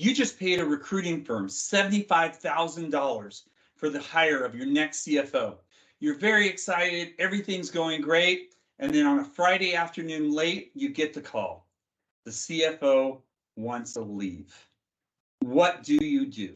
You just paid a recruiting firm $75,000 for the hire of your next CFO. You're very excited, everything's going great, and then on a Friday afternoon late, you get the call. The CFO wants to leave. What do you do?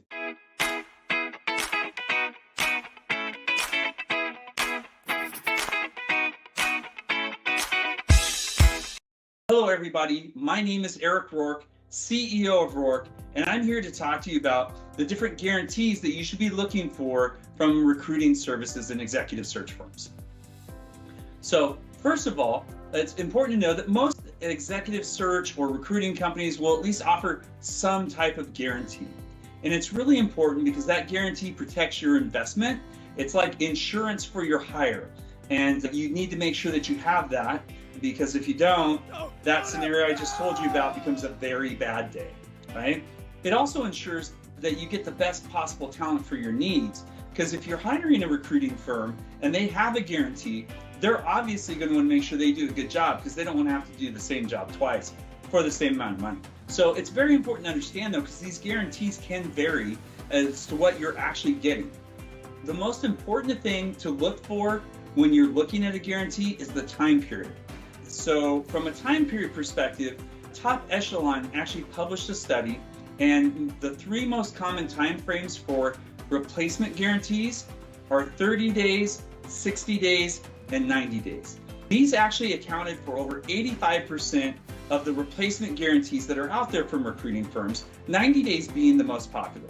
Hello, everybody. My name is Eric ROARK, CEO of ROARK, and I'm here to talk to you about the different guarantees that you should be looking for from recruiting services and executive search firms. So, first of all, it's important to know that most executive search or recruiting companies will at least offer some type of guarantee. And it's really important because that guarantee protects your investment. It's like insurance for your hire. And you need to make sure that you have that, because if you don't, that scenario I just told you about becomes a very bad day, right? It also ensures that you get the best possible talent for your needs, because if you're hiring a recruiting firm and they have a guarantee, they're obviously going to want to make sure they do a good job, because they don't want to have to do the same job twice for the same amount of money. So it's very important to understand, though, because these guarantees can vary as to what you're actually getting. The most important thing to look for when you're looking at a guarantee is the time period. So from a time period perspective, Top Echelon actually published a study, and the three most common time frames for replacement guarantees are 30 days, 60 days, and 90 days. These actually accounted for over 85% of the replacement guarantees that are out there from recruiting firms, 90 days being the most popular.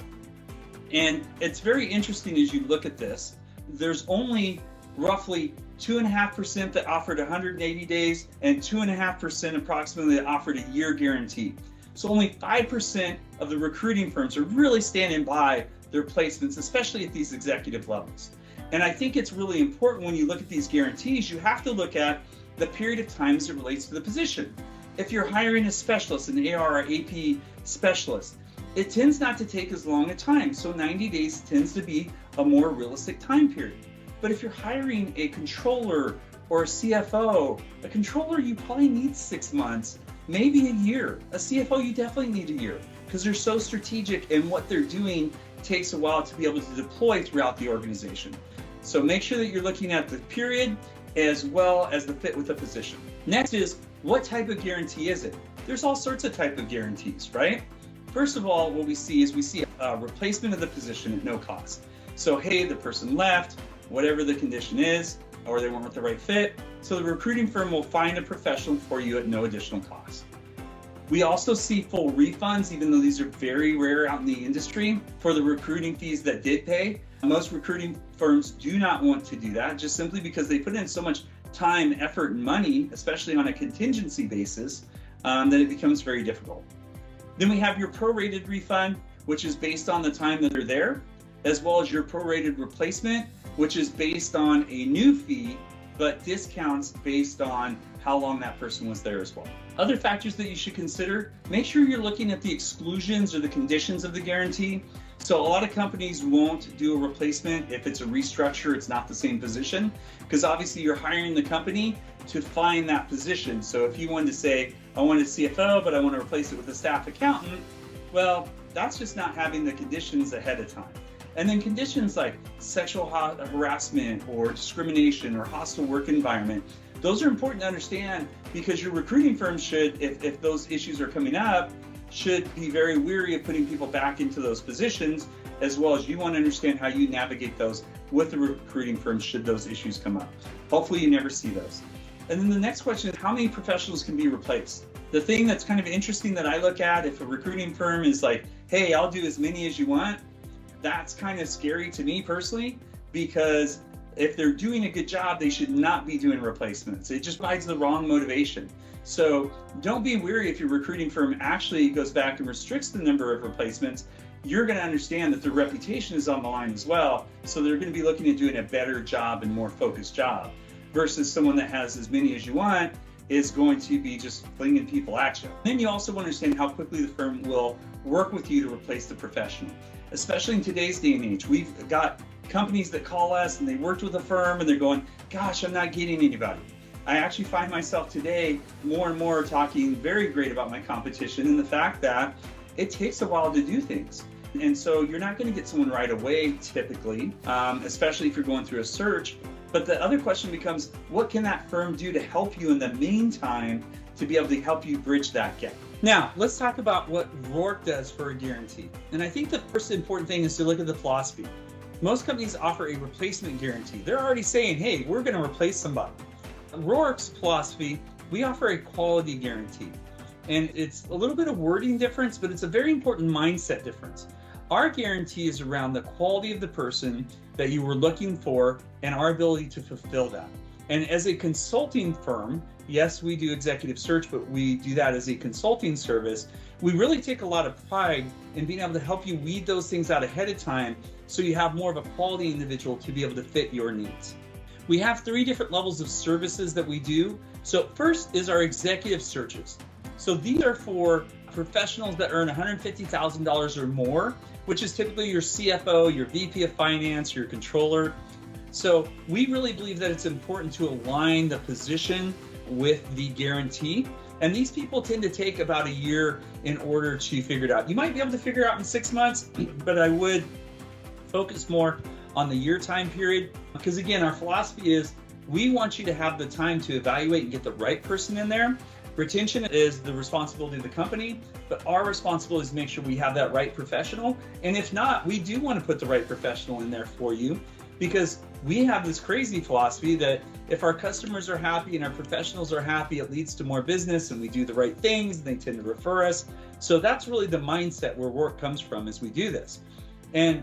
And it's very interesting as you look at this, there's only roughly 2.5% that offered 180 days and 2.5% approximately that offered a year guarantee. So only 5% of the recruiting firms are really standing by their placements, especially at these executive levels. And I think it's really important when you look at these guarantees, you have to look at the period of time as it relates to the position. If you're hiring a specialist, an AR or AP specialist, it tends not to take as long a time. So 90 days tends to be a more realistic time period. But if you're hiring a controller or a CFO, a controller, you probably need 6 months, maybe a year. A CFO, you definitely need a year, because they're so strategic, and what they're doing takes a while to be able to deploy throughout the organization. So make sure that you're looking at the period as well as the fit with the position. Next is, what type of guarantee is it? There's all sorts of type of guarantees, right? First of all, what we see a replacement of the position at no cost. So, hey, the person left, whatever the condition is, or they weren't the right fit, so the recruiting firm will find a professional for you at no additional cost. We also see full refunds, even though these are very rare out in the industry, for the recruiting fees that did pay. Most recruiting firms do not want to do that, just simply because they put in so much time, effort, and money, especially on a contingency basis, that it becomes very difficult. Then we have your prorated refund, which is based on the time that they're there, as well as your prorated replacement, which is based on a new fee, but discounts based on how long that person was there as well. Other factors that you should consider, make sure you're looking at the exclusions or the conditions of the guarantee. So a lot of companies won't do a replacement if it's a restructure, it's not the same position, because obviously you're hiring the company to find that position. So if you wanted to say, I want a CFO, but I want to replace it with a staff accountant, well, that's just not having the conditions ahead of time. And then conditions like sexual harassment or discrimination or hostile work environment, those are important to understand, because your recruiting firm should, if those issues are coming up, should be very weary of putting people back into those positions, as well as you want to understand how you navigate those with the recruiting firm should those issues come up. Hopefully you never see those. And then the next question is, how many professionals can be replaced? The thing that's kind of interesting that I look at, if a recruiting firm is like, hey, I'll do as many as you want, that's kind of scary to me personally, because if they're doing a good job, they should not be doing replacements. It just provides the wrong motivation. So don't be weary if your recruiting firm actually goes back and restricts the number of replacements. You're going to understand that their reputation is on the line as well. So they're going to be looking at doing a better job and more focused job, versus someone that has as many as you want is going to be just flinging people at you. Then you also want to understand how quickly the firm will work with you to replace the professional. Especially in today's day and age, we've got companies that call us and they worked with a firm and they're going, gosh, I'm not getting anybody. I actually find myself today more and more talking very great about my competition, and the fact that it takes a while to do things. And so you're not going to get someone right away, typically, especially if you're going through a search. But the other question becomes, what can that firm do to help you in the meantime to be able to help you bridge that gap? Now, let's talk about what ROARK does for a guarantee. And I think the first important thing is to look at the philosophy. Most companies offer a replacement guarantee. They're already saying, hey, we're going to replace somebody. ROARK's philosophy, we offer a quality guarantee. And it's a little bit of wording difference, but it's a very important mindset difference. Our guarantee is around the quality of the person that you were looking for and our ability to fulfill that. And as a consulting firm, yes, we do executive search, but we do that as a consulting service. We really take a lot of pride in being able to help you weed those things out ahead of time so you have more of a quality individual to be able to fit your needs. We have 3 different levels of services that we do. So first is our executive searches. So these are for professionals that earn $150,000 or more, which is typically your CFO, your VP of finance, your controller. So we really believe that it's important to align the position with the guarantee. And these people tend to take about a year in order to figure it out. You might be able to figure it out in 6 months, but I would focus more on the year time period. Because again, our philosophy is we want you to have the time to evaluate and get the right person in there. Retention is the responsibility of the company, but our responsibility is to make sure we have that right professional. And if not, we do want to put the right professional in there for you, because we have this crazy philosophy that if our customers are happy and our professionals are happy, it leads to more business and we do the right things and they tend to refer us. So that's really the mindset where ROARK comes from as we do this. And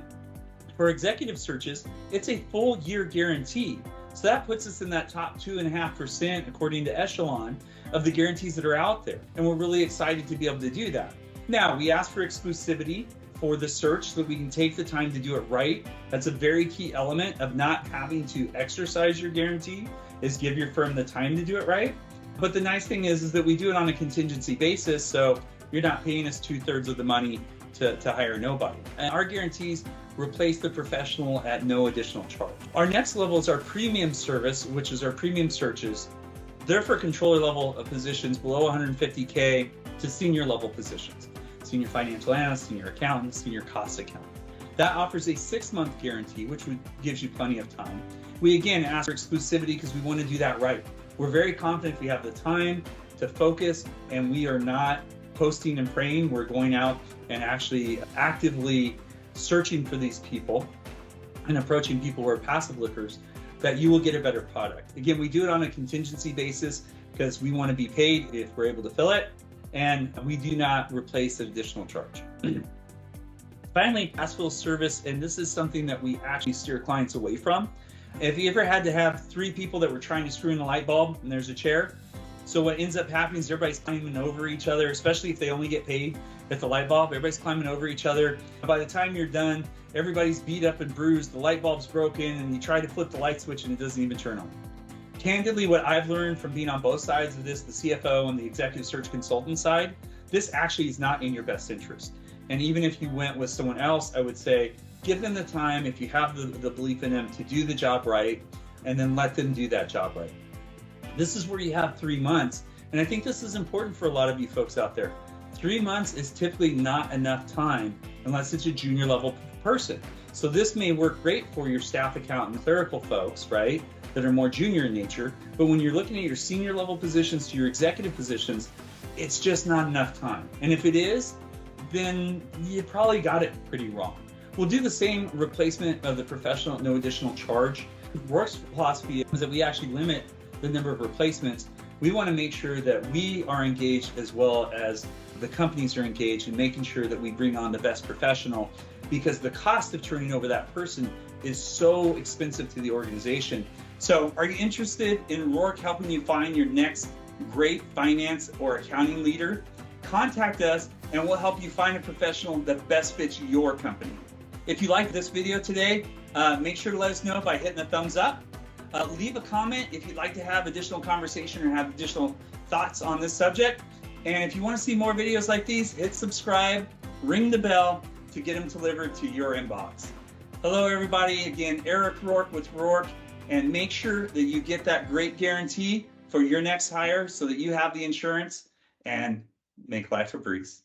for executive searches, it's a full year guarantee. So that puts us in that top 2.5%, according to Echelon, of the guarantees that are out there. And we're really excited to be able to do that. Now, we ask for exclusivity for the search so that we can take the time to do it right. That's a very key element of not having to exercise your guarantee, is give your firm the time to do it right. But the nice thing is that we do it on a contingency basis, so you're not paying us 2/3 of the money to hire nobody. And our guarantees replace the professional at no additional charge. Our next level is our premium service, which is our premium searches. They're for controller level of positions below 150K to senior level positions. Senior financial analyst, senior accountant, senior cost accountant. That offers a 6-month guarantee, which gives you plenty of time. We again ask for exclusivity because we want to do that right. We're very confident we have the time to focus and we are not posting and praying. We're going out and actually actively searching for these people and approaching people who are passive lookers, that you will get a better product. Again, we do it on a contingency basis because we want to be paid if we're able to fill it, and we do not replace an additional charge. Finally, fast fill service, and this is something that we actually steer clients away from. If you ever had to have 3 people that were trying to screw in a light bulb and there's a chair, so what ends up happening is everybody's climbing over each other, especially if they only get paid at the light bulb. Everybody's climbing over each other. By the time you're done, everybody's beat up and bruised, the light bulb's broken, and you try to flip the light switch and it doesn't even turn on. Candidly, what I've learned from being on both sides of this, the CFO and the executive search consultant side, this actually is not in your best interest. And even if you went with someone else, I would say, give them the time, if you have the belief in them, to do the job right, and then let them do that job right. This is where you have 3 months. And I think this is important for a lot of you folks out there. 3 months is typically not enough time unless it's a junior level person. So this may work great for your staff accountant and clerical folks, right, that are more junior in nature. But when you're looking at your senior level positions to your executive positions, it's just not enough time. And if it is, then you probably got it pretty wrong. We'll do the same replacement of the professional at no additional charge. ROARK's philosophy is that we actually limit the number of replacements. We want to make sure that we are engaged as well as the companies are engaged in making sure that we bring on the best professional, because the cost of turning over that person is so expensive to the organization. So are you interested in ROARK helping you find your next great finance or accounting leader? Contact us and we'll help you find a professional that best fits your company. If you liked this video today, make sure to let us know by hitting the thumbs up. Leave a comment if you'd like to have additional conversation or have additional thoughts on this subject. And if you want to see more videos like these, hit subscribe, ring the bell to get them delivered to your inbox. Hello, everybody. Again, Eric ROARK with ROARK. And make sure that you get that great guarantee for your next hire so that you have the insurance and make life a breeze.